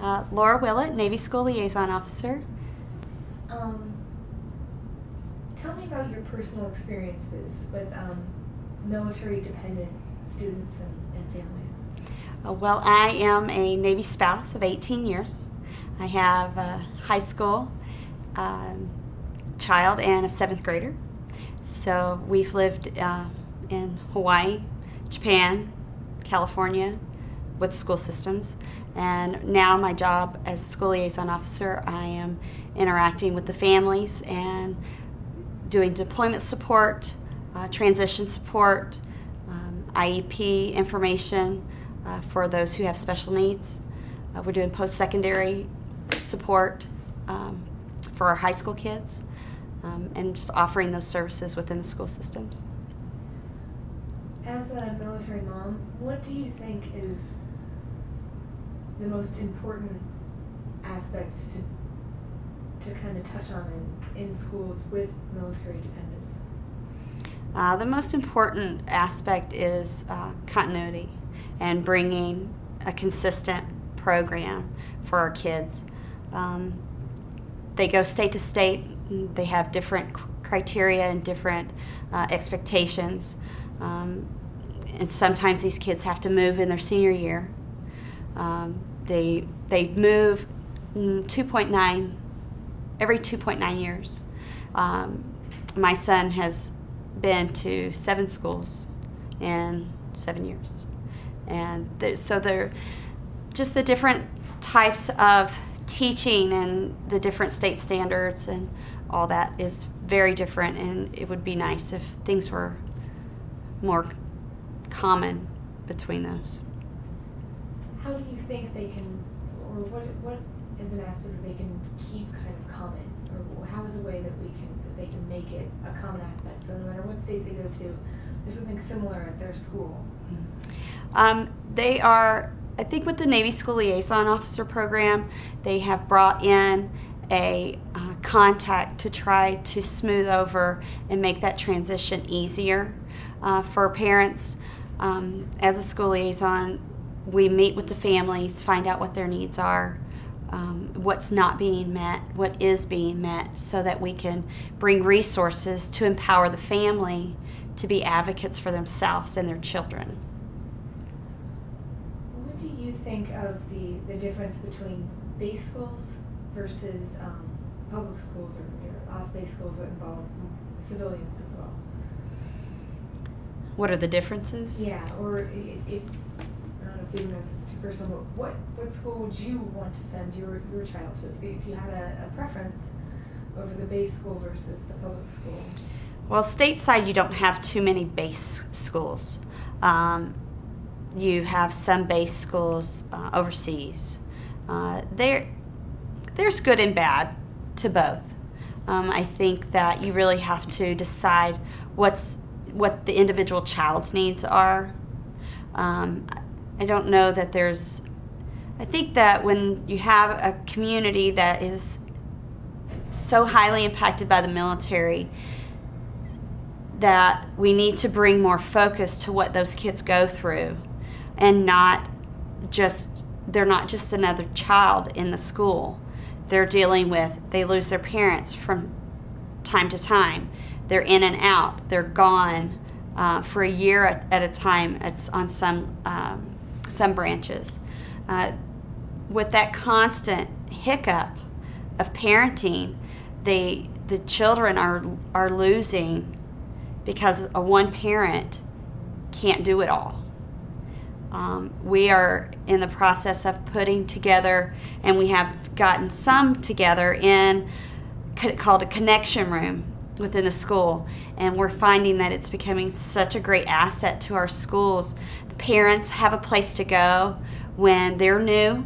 Lora Willett, Navy School Liaison Officer. Tell me about your personal experiences with military-dependent students and families. Well, I am a Navy spouse of 18 years. I have a high school child and a 7th grader. So we've lived in Hawaii, Japan, California with school systems. And now my job as a school liaison officer, I am interacting with the families and doing deployment support, transition support, IEP information for those who have special needs. We're doing post-secondary support for our high school kids, and just offering those services within the school systems. As a military mom, what do you think is the most important aspect to kind of touch on in schools with military dependents? The most important aspect is continuity and bringing a consistent program for our kids. They go state to state. They have different criteria and different expectations. And sometimes these kids have to move in their senior year. They move every 2.9 years. My son has been to 7 schools in 7 years. And so they're just the different types of teaching and the different state standards and all that is very different, and it would be nice if things were more common between those. How do you think they can, or what is an aspect that they can keep kind of common, or how is a way that they can make it a common aspect, so no matter what state they go to, there's something similar at their school? They are, I think with the Navy School Liaison Officer program, they have brought in a contact to try to smooth over and make that transition easier for parents. As a school liaison, we meet with the families, find out what their needs are, what's not being met, what is being met, so that we can bring resources to empower the family to be advocates for themselves and their children. What do you think of the difference between base schools versus public schools or off-base schools that involve civilians as well? What are the differences? Yeah, or if, I don't know if even if it's too personal, but what school would you want to send your child to if you had a preference over the base school versus the public school? Well, stateside you don't have too many base schools. You have some base schools overseas. There's good and bad to both. I think that you really have to decide what the individual child's needs are. I don't know that I think that when you have a community that is so highly impacted by the military, that we need to bring more focus to what those kids go through, and they're not just another child in the school. They're dealing with, they lose their parents from time to time. They're in and out. They're gone for a year at a time. It's on some branches. With that constant hiccup of parenting, the children are losing because one parent can't do it all. We are in the process of putting together, and we have gotten some together in called a connection room within the school, and we're finding that it's becoming such a great asset to our schools. The parents have a place to go when they're new,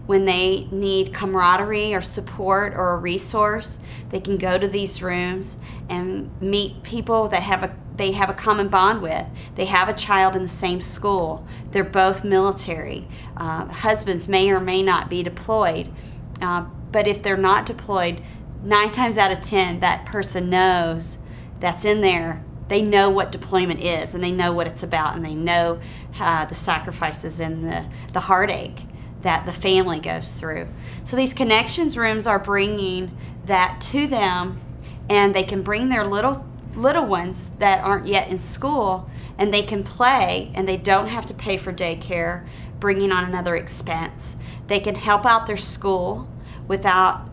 when they need camaraderie or support or a resource. They can go to these rooms and meet people that they have a common bond with. They have a child in the same school. They're both military. Husbands may or may not be deployed, but if they're not deployed, 9 times out of 10, that person knows that's in there. They know what deployment is, and they know what it's about, and they know the sacrifices and the heartache that the family goes through. So these connections rooms are bringing that to them, and they can bring their little ones that aren't yet in school, and they can play, and they don't have to pay for daycare, bringing on another expense. They can help out their school without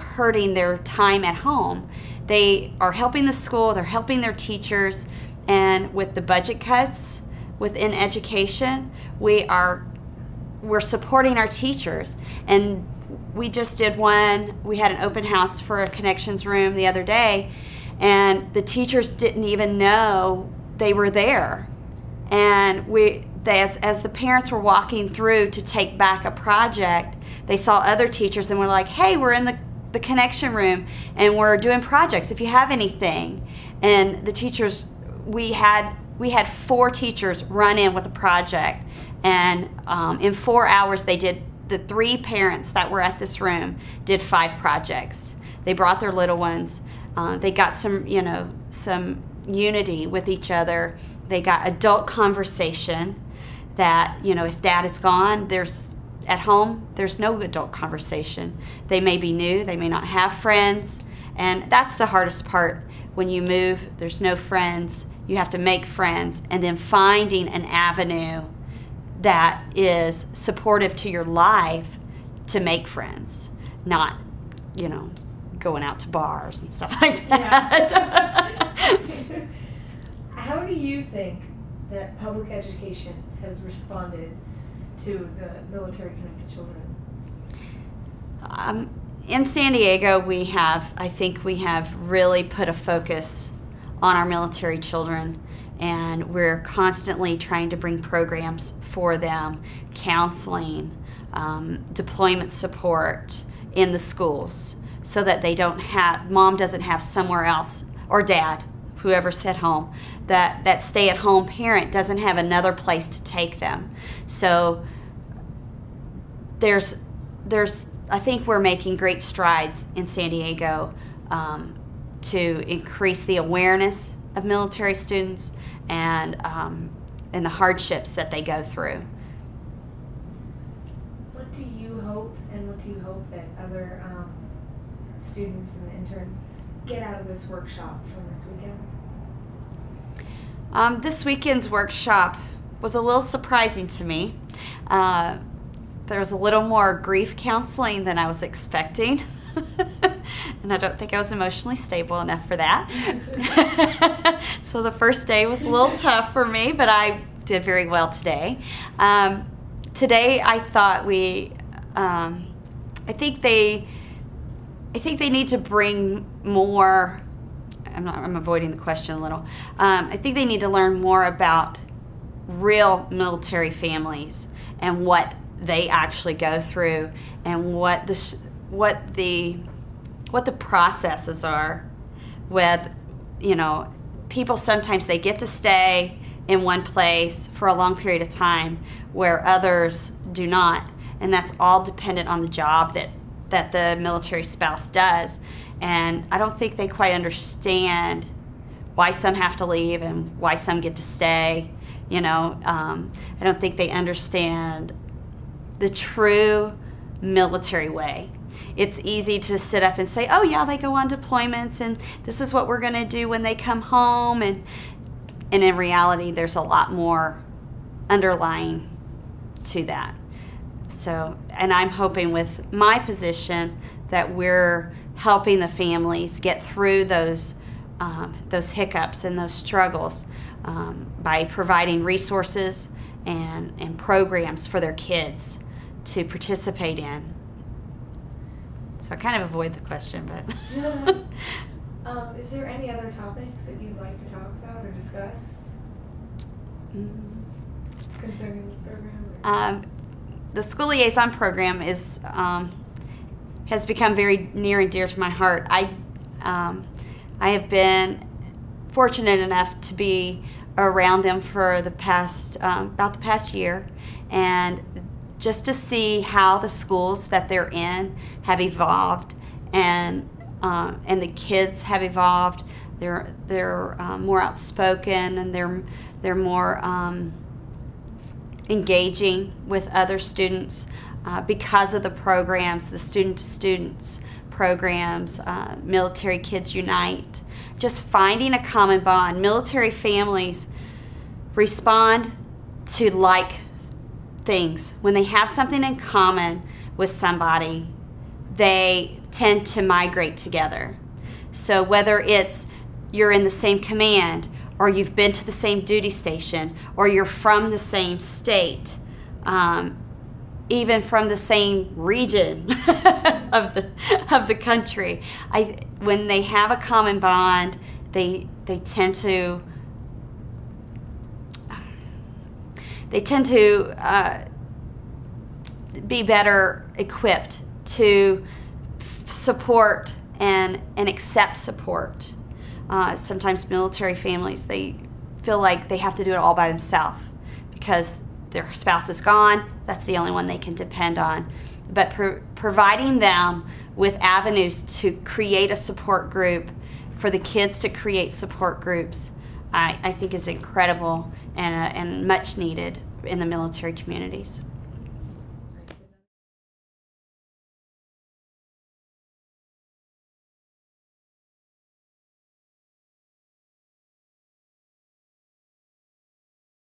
hurting their time at home. They are helping the school, they're helping their teachers, and with the budget cuts within education, we're supporting our teachers. And we just did we had an open house for a connections room the other day, and the teachers didn't even know they were there. And as the parents were walking through to take back a project, they saw other teachers and were like, hey, we're in the connection room and we're doing projects if you have anything. And the teachers, we had 4 teachers run in with a project, and in 4 hours they did. The 3 parents that were at this room did 5 projects. They brought their little ones. They got some unity with each other. They got adult conversation that, if dad is gone, at home, there's no adult conversation. They may be new, they may not have friends, and that's the hardest part. When you move, there's no friends. You have to make friends, and then finding an avenue that is supportive to your life to make friends, not, going out to bars and stuff like that. Yeah. How do you think that public education has responded to the military-connected children? In San Diego, I think we have really put a focus on our military children, and we're constantly trying to bring programs for them, counseling, deployment support in the schools, so that mom doesn't have somewhere else, or dad, whoever's at home, that stay-at-home parent doesn't have another place to take them. So I think we're making great strides in San Diego to increase the awareness of military students and the hardships that they go through. What do you hope, and what do you hope that other students and interns get out of this workshop from this weekend? This weekend's workshop was a little surprising to me. There was a little more grief counseling than I was expecting. And I don't think I was emotionally stable enough for that. So the first day was a little tough for me, but I did very well today. Today I thought I think they need to bring more. I'm avoiding the question a little. I think they need to learn more about real military families and what they actually go through, and what the processes are with, people sometimes they get to stay in one place for a long period of time where others do not, and that's all dependent on the job that the military spouse does. And I don't think they quite understand why some have to leave and why some get to stay. I don't think they understand the true military way. It's easy to sit up and say, oh yeah, they go on deployments and this is what we're going to do when they come home, and in reality there's a lot more underlying to that. So, and I'm hoping with my position that we're helping the families get through those hiccups and those struggles by providing resources and programs for their kids to participate in. So I kind of avoid the question, but. Is there any other topics that you'd like to talk about or discuss concerning this program? The school liaison program has become very near and dear to my heart. I have been fortunate enough to be around them for about the past year, and just to see how the schools that they're in have evolved, and the kids have evolved. They're more outspoken, and they're more engaging with other students because of the programs, the student-to-students programs, Military Kids Unite, just finding a common bond. Military families respond to like things. When they have something in common with somebody, they tend to migrate together. So whether it's you're in the same command, or you've been to the same duty station, or you're from the same state, even from the same region of the country, when they have a common bond, they tend to be better equipped to support and accept support. Sometimes military families, they feel like they have to do it all by themselves because their spouse is gone. That's the only one they can depend on. But providing them with avenues to create a support group, for the kids to create support groups, I think is incredible and much needed in the military communities.